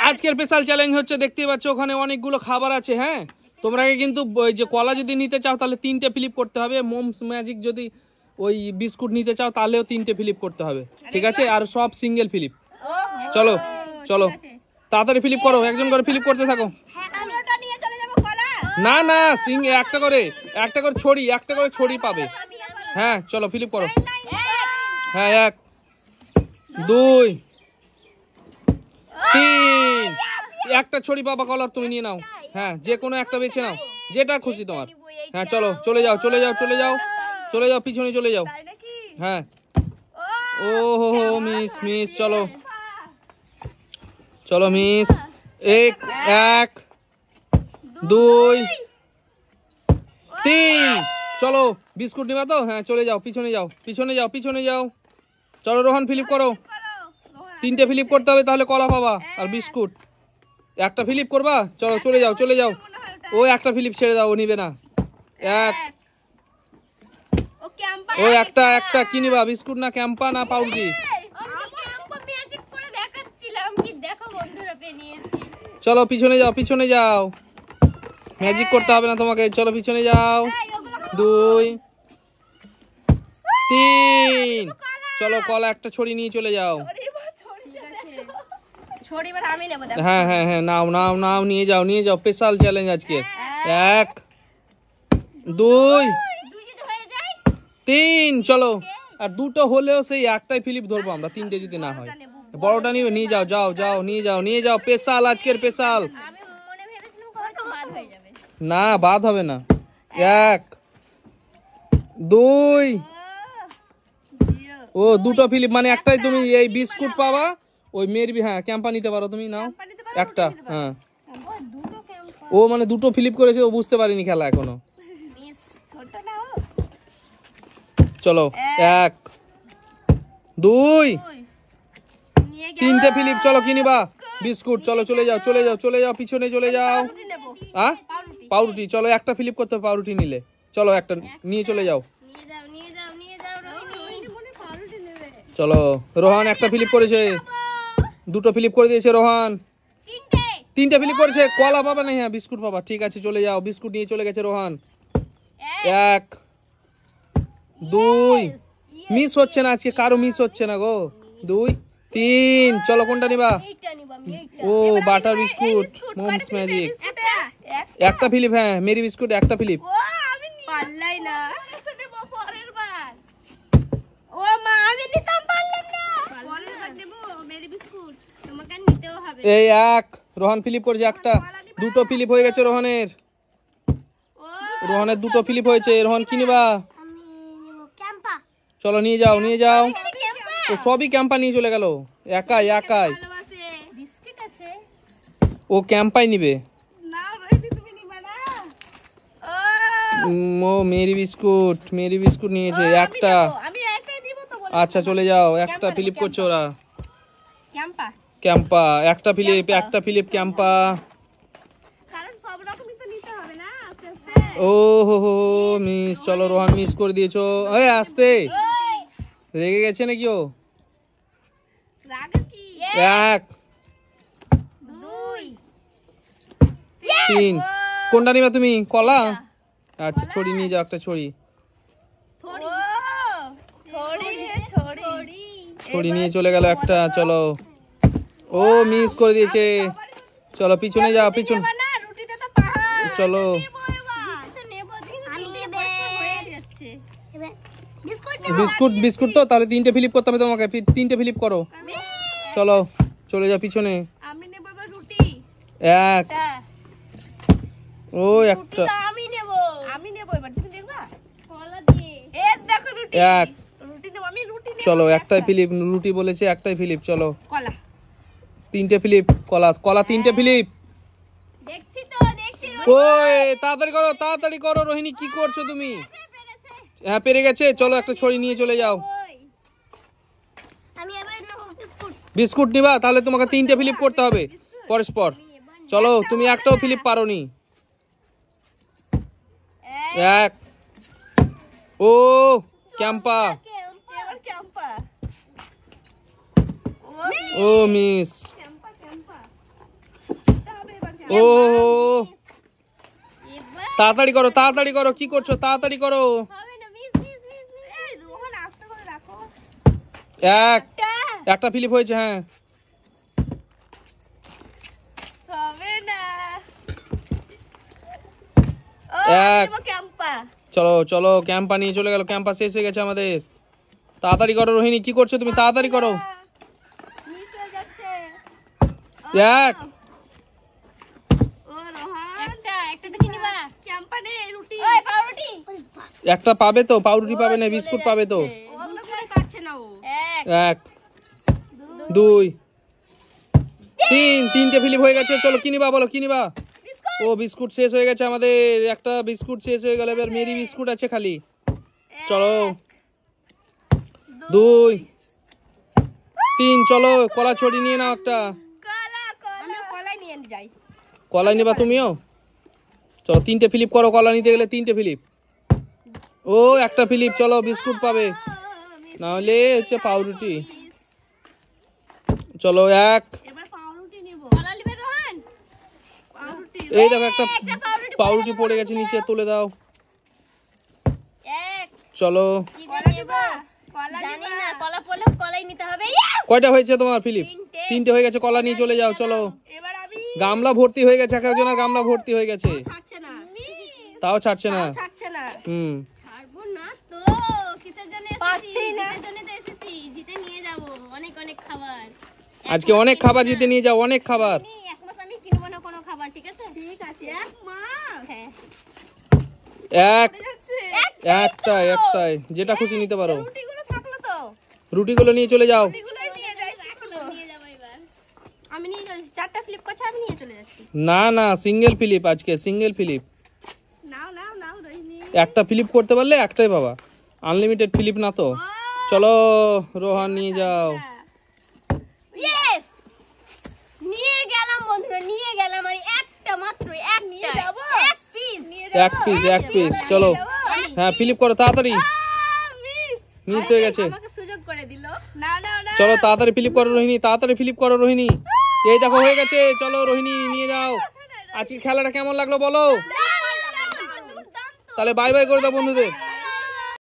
আজকের special challenge হচ্ছে, দেখতেই পাচ্ছ ওখানে অনেকগুলো খাবার আছে। হ্যাঁ, তোমরা কিন্তু ওই যে কলা যদি নিতে চাও তাহলে 3টে ফ্লিপ করতে হবে। মোমস ম্যাজিক যদি ওই বিস্কুট নিতে চাও তাহলেও 3টে ফ্লিপ করতে হবে, ঠিক আছে? আর সব সিঙ্গেল ফ্লিপ। চলো চলো তাড়াতাড়ি ফ্লিপ করো, একজন করে ফ্লিপ করতে থাকো। না না, একটা করে ছড়ি পাবে। হ্যাঁ চলো ফ্লিপ করো। হ্যাঁ 1 2 3, একটা ছড়ি পাবা কলার, তুমি নিয়ে নাও। হ্যাঁ যে কোনো একটা বেছে নাও, যেটা খুশি তোমার। হ্যাঁ চলো চলে যাও চলে যাও চলে যাও চলে যাও, পিছনে চলে যাও। হ্যাঁ ও হো হো, মিস মিস, চলো চলো মিস। 1 2 3, চলো বিস্কুট নিবা তো? হ্যাঁ চলে যাও, পিছনে যাও পিছনে যাও পিছনে যাও। চলো রোহন ফ্লিপ করো, 3টে ফ্লিপ করতে হবে তাহলে কলা পাবা আর বিস্কুট। একটা ফ্লিপ করবা, চলো চলে যাও চলে যাও। ও একটা ফ্লিপ ছেড়ে দাও, ও নিবে না। 1 ও একটা কি নিবা, বিস্কুট না ক্যাম্পা না পাউরুটি? চলো পিছনে যাও পিছনে যাও, ম্যাজিক করতে হবে না তোমাকে। চলো পিছনে যাও। 2 3, চলো কলা একটা ছড়ি নিয়ে চলে যাও। হ্যাঁ হ্যাঁ হ্যাঁ, নাও নাও নাও, নিয়ে যাও নিয়ে যাও। স্পেশাল চ্যালেঞ্জ আজকে। 1 2 3, চলো। আর দুটো হলেও সেই একটাই ফ্লিপ ধরবো আমরা, 3টে যদি না হয়। বড়টা নিয়ে নিয়ে যাও, যাও যাও নিয়ে যাও নিয়ে যাও। স্পেশাল আজকের স্পেশাল। না বাদ হবে না। 1 2, ও দুটো ফ্লিপ মানে একটাই। তুমি এই বিস্কুট পাবা, ওই মেরবি। হ্যাঁ ক্যাম্পা নিতে পারো তুমি, নাও একটা। হ্যাঁ ও মানে দুটো ফ্লিপ করেছে, ও বুঝতে পারিনি খেলা এখনো। চলো 1 2 3টে ফ্লিপ। চলো কি নিবা? বিস্কুট। চলো চলে যাও চলে যাও চলে যাও, পিছনে চলে যাও। হ্যাঁ পাউরুটি। চলো একটা ফ্লিপ করতে হবে পাউরুটি নিলে। চলো একটা নিয়ে চলে যাও। চলো রোহান একটা ফ্লিপ করেছে, দুটো ফ্লিপ করে দিয়েছে রোহান। 3টে ফ্লিপ করেছে, কলা পাবা না? হ্যাঁ বিস্কুট পাবা, ঠিক আছে চলে যাও। বিস্কুট নিয়ে চলে গেছে রোহান। 1 2, মিস হচ্ছে না আজকে, কারো মিস হচ্ছে না গো। 2 3, চলো কোনটা নিবা? ও বাটার বিস্কুট, মোমস ম্যাজিক। একটা ফ্লিপ। হ্যাঁ মেরি বিস্কুট একটা ফ্লিপ। এই 1, রোহান ফ্লিপ করেছে একটা। দুটো ফ্লিপ হয়ে গেছে রোহানের। রোহানের দুটো ফ্লিপ হয়েছে। রোহান কি নিবা? চলো নিয়ে যাও নিয়ে যাও। ও সবই ক্যাম্পা নিয়ে চলে গেল, একাই একাই। ও ক্যাম্পাই নিবে। ও মেরি বিস্কুট নিয়েছে একটা। আচ্ছা চলে যাও, একটা ফ্লিপ করছে ওরা। ক্যাম্পা একটা ফ্লিপ ক্যাম্পা। ও হো হো মিস। চলো রোহান মিস করে দিয়েছো। এই আসতে রেগে গেছে নাকি ও? 1 2 3, কোনটা নিবা তুমি? কলা? আচ্ছা ছড়ি নিয়ে যাও, একটা ছড়ি। ছড়ি নিয়ে চলে গেল একটা। চলো ও মিস করে দিয়েছে। চলো পিছনে যাও পিছনে। চলো বিস্কুট তো তাহলে 3টে ফ্লিপ করতে হবে তোমাকে। 3টে ফ্লিপ করো। চলো চলে যাও পিছনে। 1 ও একটা। 1, চলো একটাই ফ্লিপ। রুটি বলেছে একটাই ফ্লিপ। চলো 3টে ফ্লিপ। কলা 3টে ফ্লিপ। ওই তাড়াতাড়ি করো রোহিণী, কি করছো তুমি? হ্যাঁ পেরে গেছে। চলো একটা ছড়ি নিয়ে চলে যাও। বিস্কুট নিবা তাহলে তোমাকে 3টে ফ্লিপ করতে হবে পরস্পর। চলো তুমি একটাও ফ্লিপ পারোনি। 1 ও ক্যাম্পা। ও মিস। ও তাড়াতাড়ি করো, তাড়াতাড়ি করো, কি করছো, তাড়াতাড়ি করো। একটা ফিলিপ হয়েছে। হ্যাঁ চলো চলো, ক্যাম্পা নিয়ে চলে গেল, ক্যাম্পা শেষ হয়ে গেছে আমাদের। তাড়াতাড়ি করো রোহিণী, কি করছো তুমি, তাড়াতাড়ি করো। একটা পাবে তো, পাউরুটি পাবে না, বিস্কুট পাবে তো। 1 2 3, 3টে ফিলিপ হয়ে গেছে। চলো কি নিবা, বলো কি নিবা। ও বিস্কুট শেষ হয়ে গেছে আমাদের, একটা বিস্কুট শেষ হয়ে গেল। এবার মেরি বিস্কুট আছে খালি। চলো 2 3, চলো কলা ছড়ি নিয়ে নাও একটা। কলা নিবা তুমিও? চলো 3টে ফিলিপ করো, কলা নিতে গেলে 3টে ফিলিপ। ও একটা ফিলিপ, চলো বিস্কুট পাবে, না হলে হচ্ছে পাউরুটি। চলো 1, এই দেখো একটা পাউরুটি পড়ে গেছে নিচে, তুলে দাও। চলো কয়টা হয়েছে তোমার ফিলিপ? 3টে হয়ে গেছে, কলা নিয়ে চলে যাও। চলো গামলা ভর্তি হয়ে গেছে, এক একজনের গামলা ভর্তি হয়ে গেছে, তাও ছাড়ছে না। আজকে অনেক খাবার জিতে নিয়ে যাও, অনেক খাবার। একটাই যেটা খুশি নিতে পারো। রুটিগুলো নিয়ে চলে যাও। না না, সিঙ্গেল ফিলিপ, আজকে সিঙ্গেল ফিলিপ। একটা ফিলিপ করতে পারলে একটাই বাবা, আনলিমিটেড ফিলিপ না তো। চলো রোহান নিয়ে যাও। এক পিস চলো। হ্যাঁ ফিলিপ করো তাড়াতাড়ি, মিস হয়ে গেছে। চলো তাড়াতাড়ি ফিলিপ করো রোহিণী, তাড়াতাড়ি ফিলিপ করো রোহিণী। এই দেখো হয়ে গেছে, চলো রোহিণী নিয়ে যাও। আজকে খেলাটা কেমন লাগলো বলো, তাহলে বাই বাই করে দাও বন্ধুদের।